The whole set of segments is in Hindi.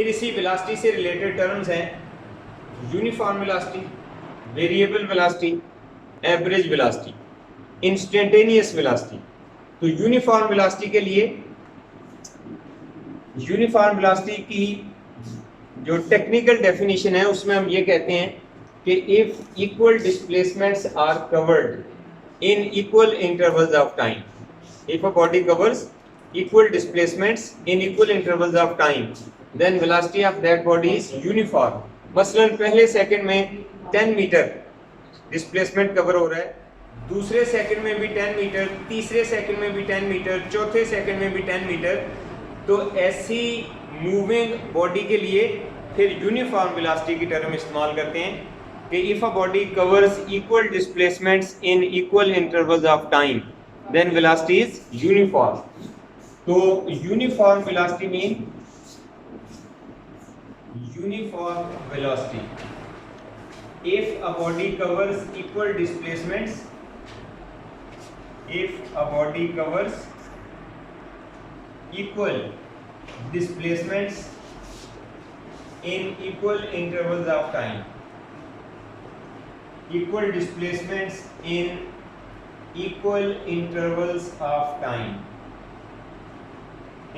फिर इसी वेलोसिटी से रिलेटेड टर्म्स हैं uniform velocity, variable velocity, average velocity, instantaneous velocity. तो यूनिफॉर्म वेलोसिटी के लिए यूनिफॉर्म वेलोसिटी की जो टेक्निकल डेफिनेशन है उसमें हम ये कहते हैं कि if equal displacements are covered in equal intervals of time, if a body covers equal displacements in equal intervals of time, then velocity of that body is uniform. मसलन पहले सेकंड में 10 मीटर डिस्प्लेसमेंट कवर हो रहा है, दूसरे सेकंड में भी 10 मीटर, तीसरे सेकंड में भी 10 मीटर, चौथे सेकंड में भी 10 मीटर। तो ऐसी मूविंग बॉडी के लिए फिर यूनिफॉर्म वेलोसिटी की टर्म इस्तेमाल करते हैं कि if a body covers equal displacements in equal intervals of time, then velocity is uniform. तो uniform velocity mean uniform velocity if a body covers equal displacements, if a body covers equal displacements in equal intervals of time, equal displacements in equal intervals of time,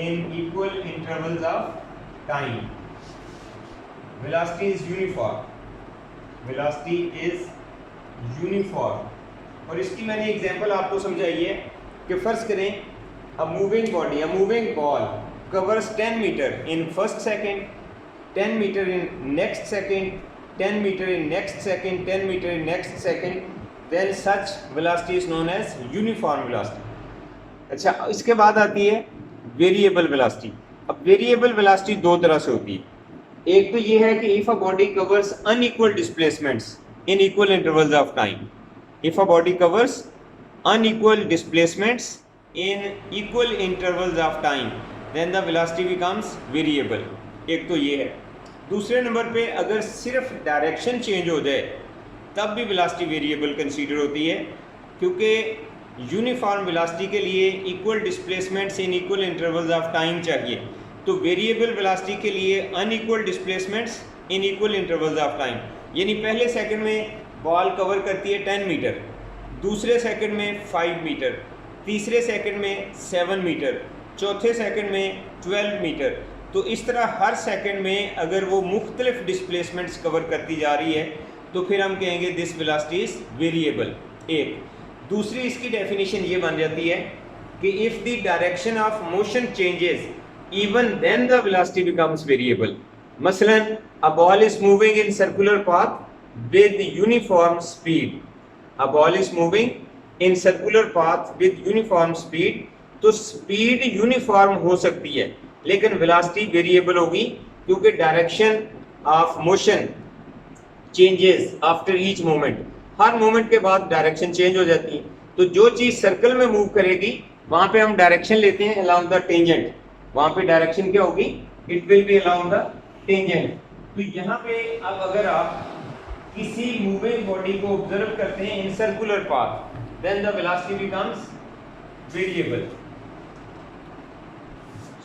in equal intervals of time, velocity is uniform, velocity is uniform। और इसकी मैंने एग्जांपल आपको समझाई है कि फर्ज करें a moving body, a moving ball covers 10 meter in first second, 10 meter in next second, 10 meter in next second, 10 meter in next second, then such velocity is known as uniform velocity। अच्छा, इसके बाद आती है वेरिएबल वेलोसिटी। अब वेरिएबल वेलोसिटी दो तरह से होती है। एक तो ये है कि if a body covers unequal displacements in equal intervals of time, if a body covers unequal displacements in equal intervals of time, then the velocity becomes variable. एक तो ये है। दूसरे नंबर पे अगर सिर्फ डायरेक्शन चेंज हो जाए तब भी वेलोसिटी वेरिएबल कंसीडर होती है, क्योंकि यूनिफॉर्म वेलोसिटी के लिए equal displacements in equal intervals of time चाहिए। तो वेरिएबल वेलोसिटी के लिए unequal displacements in equal intervals of time, यानी पहले सेकंड में बॉल कवर करती है 10 मीटर, दूसरे सेकंड में 5 मीटर, तीसरे सेकंड में 7 मीटर, चौथे सेकंड में 12 मीटर। तो इस तरह हर सेकंड में अगर वो मुख्तलिफ डिस्प्लेसमेंट्स कवर करती जा रही है तो फिर हम कहेंगे दिस वेलोसिटी इज वेरिएबल। एक दूसरी इसकी डेफिनेशन ये बन जाती है कि if the direction of motion changes even then the velocity becomes variable. मसलन a ball is moving in circular path with uniform speed, a ball is moving in circular path with uniform speed, तो स्पीड यूनिफॉर्म हो सकती है लेकिन वेलोसिटी वेरिएबल होगी, क्योंकि direction of motion changes after each moment. हर मोमेंट के बाद डायरेक्शन चेंज हो जाती है। तो जो चीज सर्कल में मूव करेगी वहां पे हम डायरेक्शन लेते हैं अलोंग द टेंजेंट, वहां पे डायरेक्शन क्या होगी, it will be along the tangent. तो यहाँ पे अब अगर आप किसी मूविंग बॉडी को ऑब्जर्व करते हैं in circular path, then the velocity becomes variable.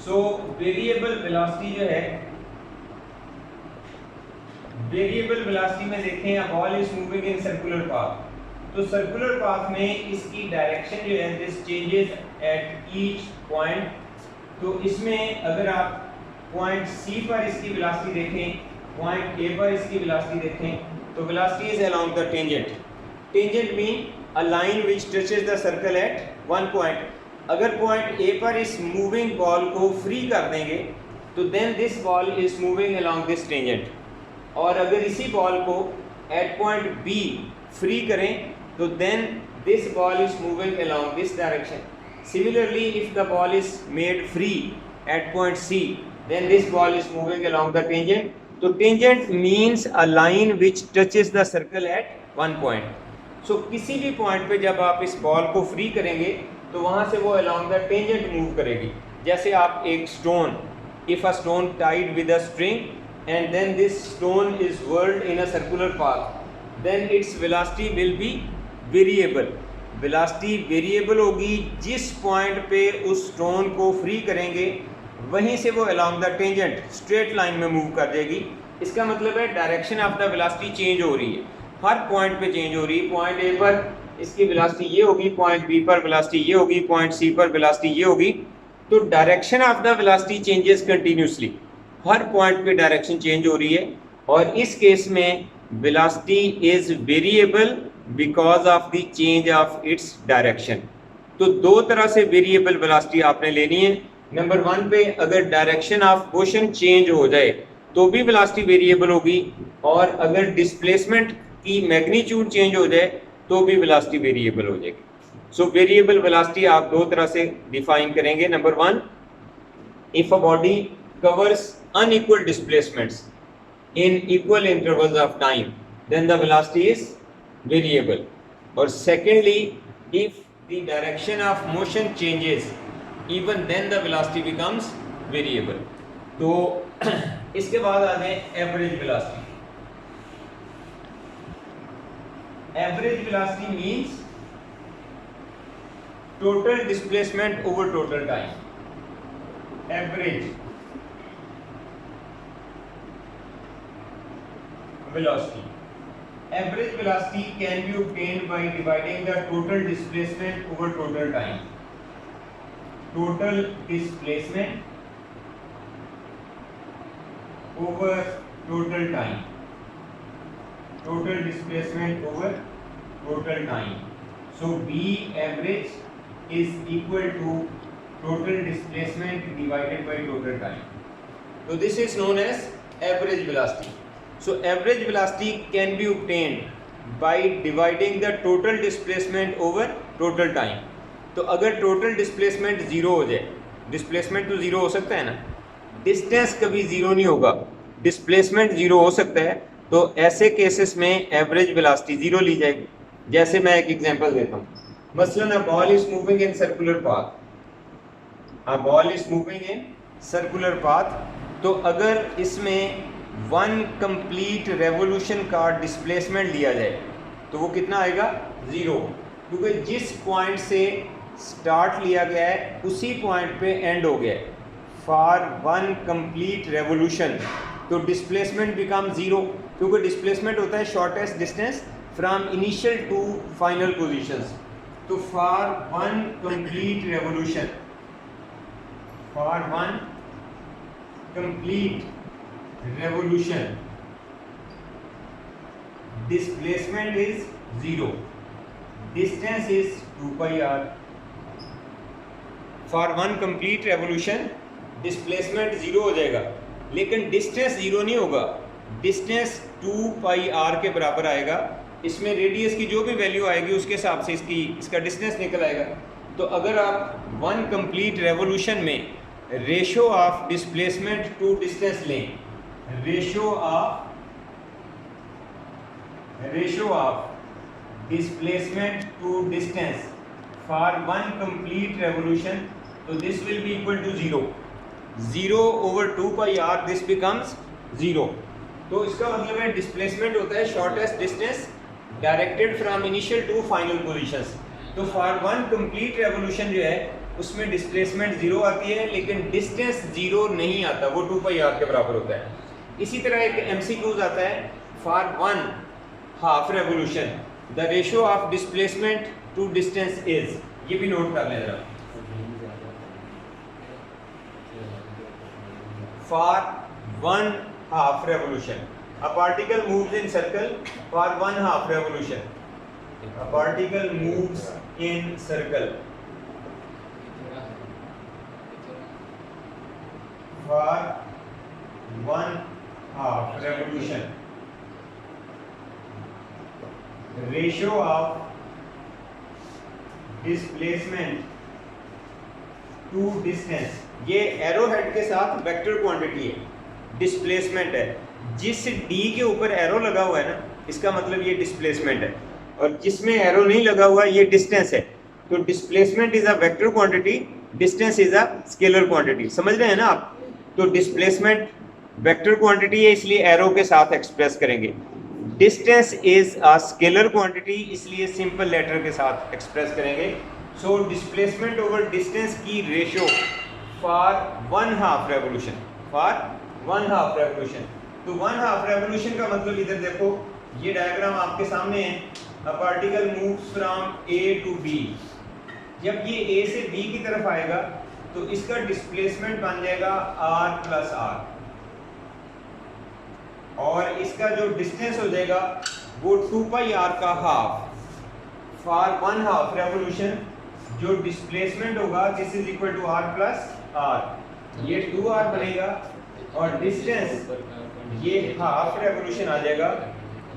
So variable velocity जो है, वेरिएबल वेलोसिटी में देखें a ball is moving in circular path, तो सर्कुलर पाथ में इसकी डायरेक्शन जो है this changes at each point. तो इसमें अगर आप पॉइंट सी पर इसकी वेलोसिटी देखें, पॉइंट ए पर इसकी वेलोसिटी देखें, तो velocity is along the tangent. Tangent mean a line which touches the circle at one point. अगर पॉइंट ए पर इस मूविंग बॉल को फ्री कर देंगे तो then this ball is moving along this tangent, और अगर इसी बॉल को एट पॉइंट बी फ्री करें तो then this ball is moving along this direction. Similarly if the ball is made free at point C, then this ball is moving along the tangent. तो tangent means a line which touches the circle at one point. So किसी भी पॉइंट पे जब आप इस बॉल को फ्री करेंगे तो वहाँ से वो अलोंग द टेंजेंट मूव करेगी। जैसे आप एक stone, if a stone tied with a string and then this stone is whirled in a circular path, then its velocity will be variable। Velocity variable होगी जिस पॉइंट पे उस स्टोन को फ्री करेंगे वहीं से वो along the tangent straight line में मूव कर जाएगी। इसका मतलब है direction of the velocity change हो रही है, हर पॉइंट पे चेंज हो रही है। पॉइंट ए पर इसकी वेलोसिटी ये होगी, पॉइंट बी पर वेलोसिटी ये होगी, पॉइंट सी पर वेलोसिटी ये होगी। तो direction of the velocity changes continuously, her point पे डायरेक्शन चेंज हो रही है। और इस केस में velocity is variable because of the change of its direction. तो दो तरह से वेरिएबल वेलोसिटी आपने लेनी है। नंबर 1 पे अगर डायरेक्शन ऑफ मोशन चेंज हो जाए तो भी वेलोसिटी वेरिएबल होगी, और अगर डिस्प्लेसमेंट की मैग्नीट्यूड चेंज हो जाए तो भी वेलोसिटी वेरिएबल हो जाएगी। सो वेरिएबल वेलोसिटी आप दो तरह से डिफाइन करेंगे। Number 1, if a body covers unequal displacements in equal intervals of time, then the velocity is variable. Or secondly, if the direction of motion changes, even then the velocity becomes variable. तो इसके बाद आ जाए average velocity. Average velocity means total displacement over total time. Average velocity. Average velocity can be obtained by dividing the total displacement over total time. Total displacement over total time. Total displacement over total time. So B average is equal to total displacement divided by total time. So this is known as average velocity. So average velocity can be obtained by dividing the total displacement over total time. तो अगर total displacement ज़ीरो हो जाए, displacement तो ज़ीरो हो सकता है ना, distance कभी ज़ीरो नहीं होगा, displacement ज़ीरो हो सकता है, तो ऐसे केसेस में average velocity ज़ीरो ली जाएगी। जैसे मैं एक एग्जांपल देता हूँ, मसलन a ball is moving in circular path, a ball is moving in circular path, तो अगर इसमें 1 कंप्लीट रेवोल्यूशन का डिस्प्लेसमेंट लिया जाए तो वो कितना आएगा? ज़ीरो, क्योंकि जिस पॉइंट से स्टार्ट लिया गया है उसी पॉइंट पे एंड हो गया है। फॉर 1 कंप्लीट रेवोल्यूशन तो डिस्प्लेसमेंट बिकम ज़ीरो, क्योंकि डिस्प्लेसमेंट होता है shortest distance from initial to final positions. तो for 1 complete revolution, for 1 complete revolution displacement is 0, distance is 2 pi r. For 1 complete revolution displacement 0 हो जाएगा, लेकिन distance 0 नहीं होगा, distance 2 pi r के बराबर आएगा। इसमें रेडियस की जो भी वैल्यू आएगी उसके हिसाब से इसका डिस्टेंस निकल आएगा। तो अगर आप 1 कंप्लीट रेवोल्यूशन में ratio of displacement to distance लें, ratio of displacement to distance for 1 complete revolution, तो this will be equal to 0, 0 over 2 pi R, this becomes 0। तो इसका मतलब है डिस्प्लेसमेंट होता है shortest distance directed from initial to final positions. तो फॉर 1 कंप्लीट रेवोल्यूशन जो है उसमें डिस्प्लेसमेंट 0 आती है, लेकिन डिस्टेंस 0 नहीं आता, वो 2 पाई आर के बराबर होता है। इसी तरह एक MCQ आता है, for 1 half revolution the ratio of displacement to distance is, ये भी नोट कर लें जरा। For 1 half revolution a particle moves in circle for 1 half revolution, a particle moves in circle for 1 half revolution, ratio of displacement to distance, ये एरो हेड के साथ वेक्टर क्वांटिटी है, डिस्प्लेसमेंट है। जिस D के ऊपर एरो लगा हुआ है ना, इसका मतलब ये डिस्प्लेसमेंट है, और जिसमें एरो नहीं लगा हुआ ये डिस्टेंस है। तो displacement is a vector quantity, distance is a scalar quantity. समझ रहे हैं ना आप? तो डिस्प्लेसमेंट वेक्टर क्वांटिटी है, इसलिए एरो के साथ एक्सप्रेस करेंगे। Distance is a scalar quantity, इसलिए सिंपल लेटर के साथ एक्सप्रेस करेंगे। सो डिस्प्लेसमेंट ओवर डिस्टेंस की ratio for 1/2 revolution, for 1/2 revolution. तो 1/2 रेवोल्यूशन का मतलब इधर देखो, ये डायग्राम आपके सामने है। A particle moves from A to B. जब ये ए से बी की तरफ आएगा तो इसका डिस्प्लेसमेंट बन जाएगा r प्लस r, और इसका जो डिस्टेंस हो जाएगा वो 2 पाई r का हाफ। फॉर 1/2 रेवोल्यूशन जो डिस्प्लेसमेंट होगा this is equal to r plus r, ये 2r बनेगा, और डिस्टेंस ये हाफ रेवोल्यूशन आ जाएगा,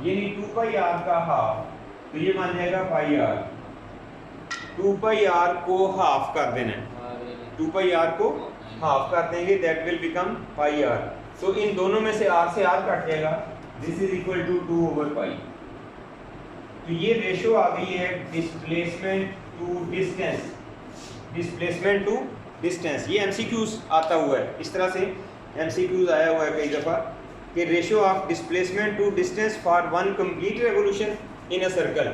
यानी 2 पाई r का हाफ, तो ये मान जाएगा पाई r। 2 पाई r को हाफ कर देना है, 2 पाई r को हाफ कर देंगे, that will become pi r। तो इन दोनों में से r से r कट जाएगा, दिस इज इक्वल टू 2/पाई। तो ये रेशो आ गई है displacement to distance, displacement to distance. ये एमसीक्यूज आता हुआ है, इस तरह से एमसीक्यूज आया हुआ है कई दफ़ा कि ratio of displacement to distance for 1 complete revolution in a circle.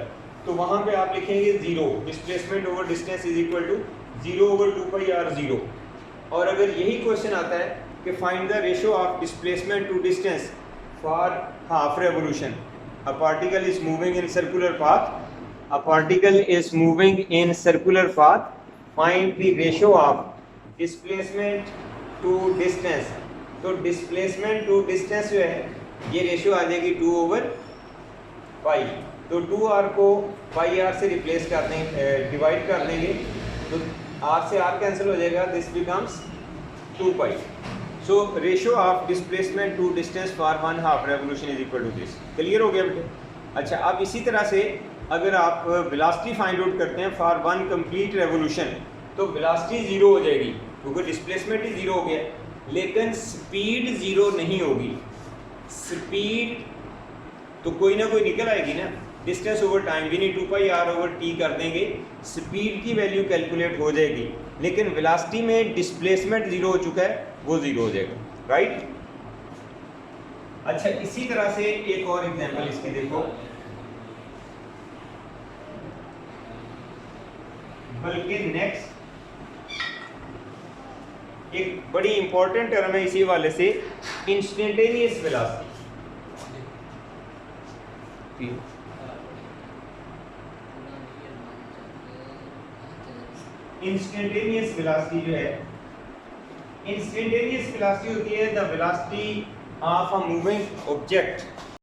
तो वहाँ पे आप लिखेंगे 0, displacement over distance is equal to 0/2 pi r 0। और अगर यही क्वेश्चन आता है कि find the ratio of displacement to distance for half revolution, a particle is moving in circular path, a particle is moving in circular path, find the ratio of displacement to distance. तो डिस्प्लेसमेंट टू डिस्टेंस जो है ये रेशियो आ जाएगी 2/पाई। तो 2r को पाई r से रिप्लेस कर देंगे, डिवाइड कर देंगे, तो r से r कैंसिल हो जाएगा, this becomes 2 pi. So ratio of displacement to distance for 1/2 revolution is equal to this. Clear हो गया बेटे? अच्छा, अब इसी तरह से अगर आप वेलोसिटी फाइंड आउट करते हैं फॉर 1 कंप्लीट रेवोल्यूशन, तो वेलोसिटी 0 हो जाएगी क्योंकि डिस्प्लेसमेंट ही 0 हो गया, लेकिन स्पीड 0 नहीं होगी। स्पीड तो कोई ना कोई निकल आएगी ना, डिस्टेंस ओवर टाइम यानी 2 पाई r ओवर t कर देंगे, स्पीड की वैल्यू कैलकुलेट हो जाएगी, लेकिन वेलोसिटी में डिस्प्लेसमेंट 0 हो चुका है, वो 0 हो जाएगा, राइट। अच्छा, इसी तरह से एक और एग्जांपल इसकी देखो, बल्कि नेक्स्ट एक बड़ी इंपॉर्टेंट टर्म है इसी वाले से, इंस्टेंटेनियस वेलोसिटी। इंस्टेंटेनियस वेलोसिटी जो है, इंस्टेंटेनियस वेलोसिटी होती है the velocity of a moving object